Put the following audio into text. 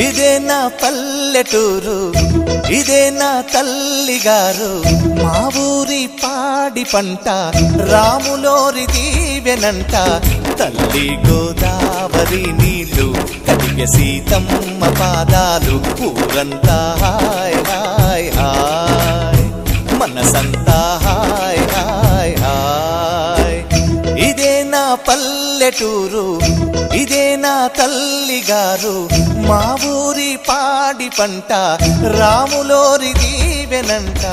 ఇదే నా పల్లెటూరు, ఇదే నా తల్లిగారు, మా ఊరి పాడి పంట రాములోరి దీవెనంట. తల్లి గోదావరి నీళ్ళు కడిగ సీతమ్మ పాదాలు, ఊరంతా హాయ్ హాయ్ హాయ్, మనసంతా హాయ్ హాయ్ హాయ్. ఇదే నా పల్లెటూరు, ఇదే నా తల్లిగారు, మా ఊరి పాడి పంట రాములోరి దీవెనంట.